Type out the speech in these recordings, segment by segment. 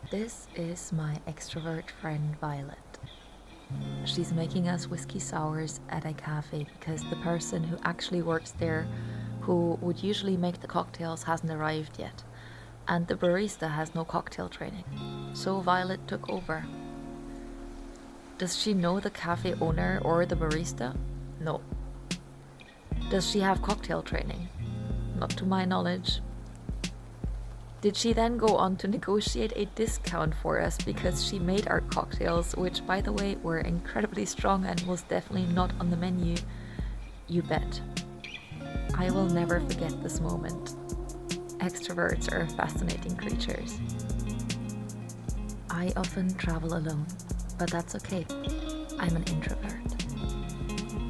This is my extrovert friend Violet. She's making us whiskey sours at a cafe because the person who actually works there, who would usually make the cocktails, hasn't arrived yet, and the barista has no cocktail training. So Violet took over. Does she know the cafe owner or the barista? No. Does she have cocktail training? Not to my knowledge. Did she then go on to negotiate a discount for us because she made our cocktails, which, by the way, were incredibly strong and most definitely not on the menu? You bet. I will never forget this moment. Extroverts are fascinating creatures. I often travel alone, but that's okay. I'm an introvert.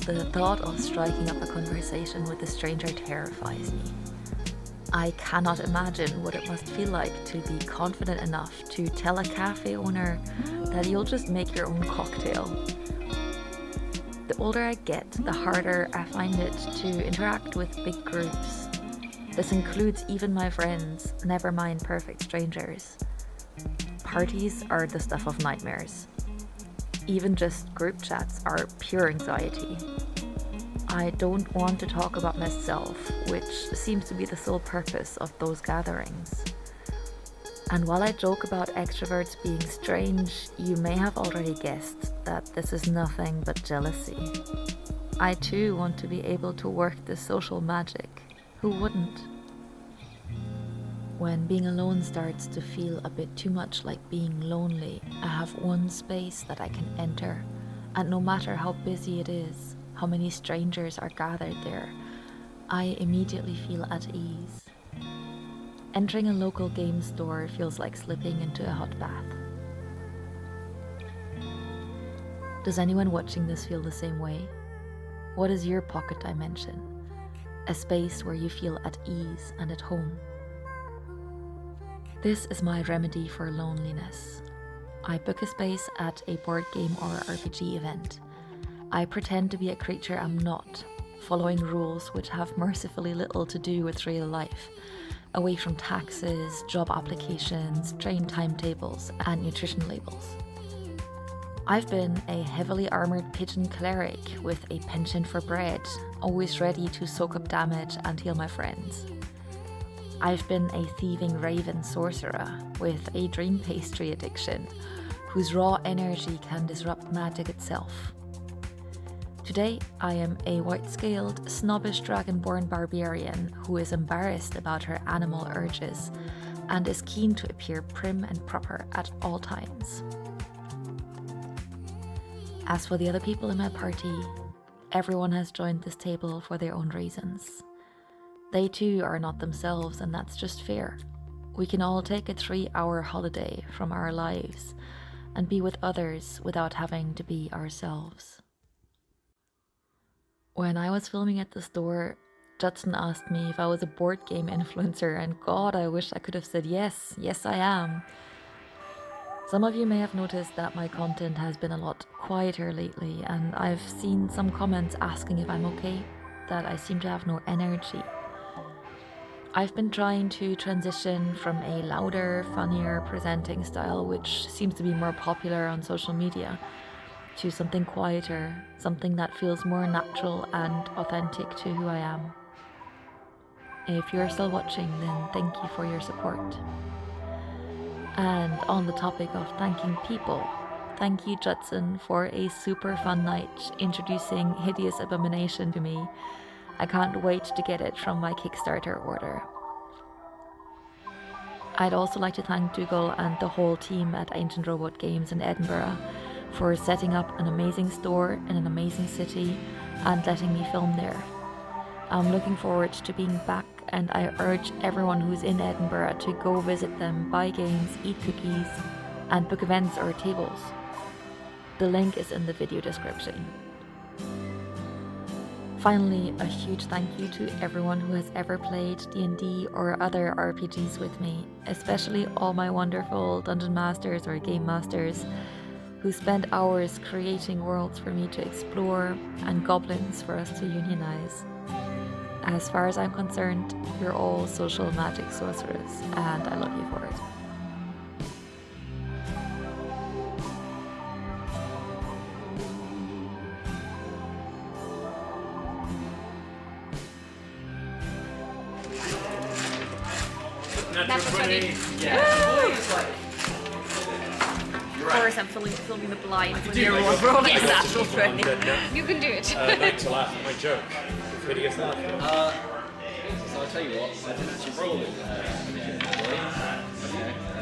The thought of striking up a conversation with a stranger terrifies me. I cannot imagine what it must feel like to be confident enough to tell a cafe owner that you'll just make your own cocktail. The older I get, the harder I find it to interact with big groups. This includes even my friends, never mind perfect strangers. Parties are the stuff of nightmares. Even just group chats are pure anxiety. I don't want to talk about myself, which seems to be the sole purpose of those gatherings. And while I joke about extroverts being strange, you may have already guessed that this is nothing but jealousy. I too want to be able to work this social magic. Who wouldn't? When being alone starts to feel a bit too much like being lonely, I have one space that I can enter, and no matter how busy it is, how many strangers are gathered there, I immediately feel at ease. Entering a local game store feels like slipping into a hot bath. Does anyone watching this feel the same way? What is your pocket dimension? A space where you feel at ease and at home. This is my remedy for loneliness. I book a space at a board game or RPG event. I pretend to be a creature I'm not, following rules which have mercifully little to do with real life, away from taxes, job applications, train timetables, and nutrition labels. I've been a heavily armoured pigeon cleric with a penchant for bread, always ready to soak up damage and heal my friends. I've been a thieving raven sorcerer with a dream pastry addiction, whose raw energy can disrupt magic itself. Today, I am a white-scaled, snobbish dragonborn barbarian who is embarrassed about her animal urges and is keen to appear prim and proper at all times. As for the other people in my party, everyone has joined this table for their own reasons. They too are not themselves, and that's just fair. We can all take a 3-hour holiday from our lives and be with others without having to be ourselves. When I was filming at the store, Judson asked me if I was a board game influencer, and God, I wish I could have said yes. Yes, I am. Some of you may have noticed that my content has been a lot quieter lately, and I've seen some comments asking if I'm okay, that I seem to have no energy. I've been trying to transition from a louder, funnier presenting style, which seems to be more popular on social media, to something quieter, something that feels more natural and authentic to who I am. If you're still watching, then thank you for your support. And on the topic of thanking people, thank you, Judson, for a super fun night introducing Hideous Abomination to me. I can't wait to get it from my Kickstarter order. I'd also like to thank Dougal and the whole team at Ancient Robot Games in Edinburgh for setting up an amazing store in an amazing city and letting me film there. I'm looking forward to being back, and I urge everyone who's in Edinburgh to go visit them, buy games, eat cookies, and book events or tables. The link is in the video description. Finally, a huge thank you to everyone who has ever played D&D or other RPGs with me, especially all my wonderful Dungeon Masters or Game Masters who spent hours creating worlds for me to explore and goblins for us to unionize. As far as I'm concerned, you're all social magic sorcerers, and I love you for it. Natural 20. Yeah. Of course, I'm filming the blinds when you're rolling a natural 20. You can do it. Like to laugh at my joke. Hideous laugh. So I'll tell you what, I didn't actually roll it. Okay.